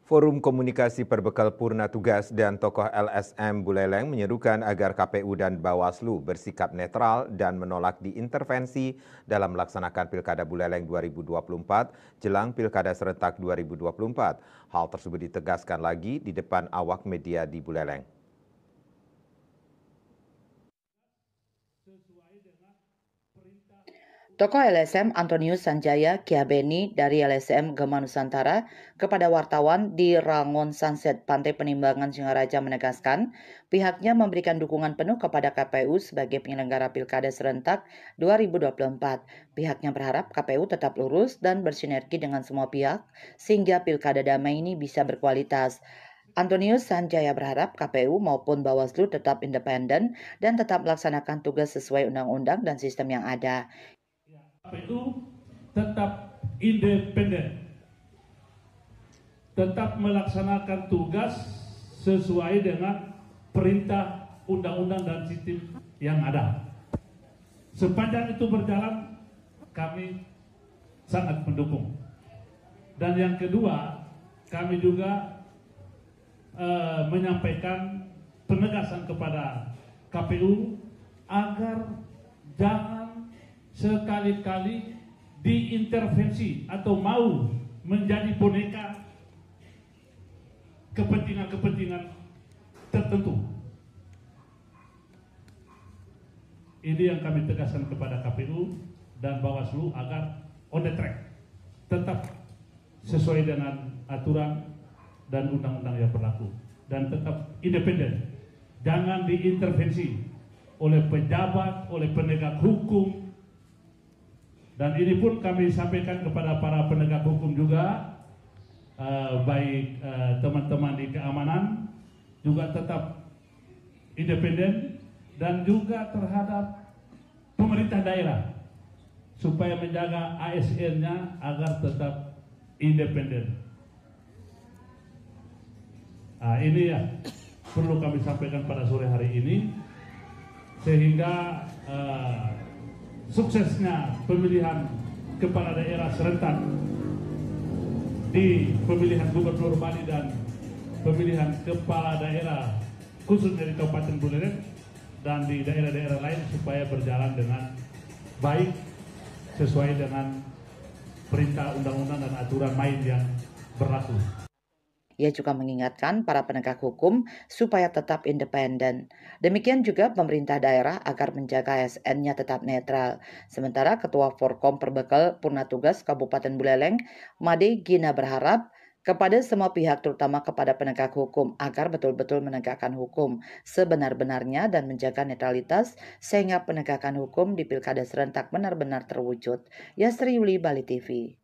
Forum Komunikasi Perbekal Purna Tugas dan tokoh LSM Buleleng menyerukan agar KPU dan Bawaslu bersikap netral dan menolak diintervensi dalam melaksanakan Pilkada Buleleng 2024 jelang Pilkada Serentak 2024. Hal tersebut ditegaskan lagi di depan awak media di Buleleng. Tokoh LSM Antonius Sanjaya Kiabeni dari LSM Gema Nusantara kepada wartawan di Rangon Sunset Pantai Penimbangan Singaraja menegaskan pihaknya memberikan dukungan penuh kepada KPU sebagai penyelenggara Pilkada Serentak 2024. Pihaknya berharap KPU tetap lurus dan bersinergi dengan semua pihak sehingga Pilkada damai ini bisa berkualitas. Antonius Sanjaya berharap KPU maupun Bawaslu tetap independen dan tetap melaksanakan tugas sesuai undang-undang dan sistem yang ada. KPU tetap independen, tetap melaksanakan tugas sesuai dengan perintah undang-undang dan sistem yang ada. Sepanjang itu berjalan, kami sangat mendukung. Dan yang kedua, kami juga menyampaikan penegasan kepada KPU agar jangan sekali-kali diintervensi atau mau menjadi boneka kepentingan-kepentingan tertentu. Ini yang kami tegaskan kepada KPU dan Bawaslu agar on the track, tetap sesuai dengan aturan dan undang-undang yang berlaku dan tetap independen. Jangan diintervensi oleh pejabat, oleh penegak hukum. Dan ini pun kami sampaikan kepada para penegak hukum juga, baik teman-teman di keamanan juga tetap independen dan juga terhadap pemerintah daerah supaya menjaga ASN-nya agar tetap independen. Ini ya perlu kami sampaikan pada sore hari ini sehingga suksesnya pemilihan kepala daerah serentak di pemilihan gubernur Bali dan pemilihan kepala daerah khususnya di Kabupaten Buleleng dan di daerah-daerah lain supaya berjalan dengan baik sesuai dengan perintah undang-undang dan aturan main yang berlaku. Ia juga mengingatkan para penegak hukum supaya tetap independen. Demikian juga pemerintah daerah agar menjaga ASN-nya tetap netral. Sementara Ketua Forkom Perbekal Purna Tugas Kabupaten Buleleng, Made Gina berharap kepada semua pihak terutama kepada penegak hukum agar betul-betul menegakkan hukum sebenar-benarnya dan menjaga netralitas sehingga penegakan hukum di Pilkada Serentak benar-benar terwujud. Yasri Yuli, Bali TV.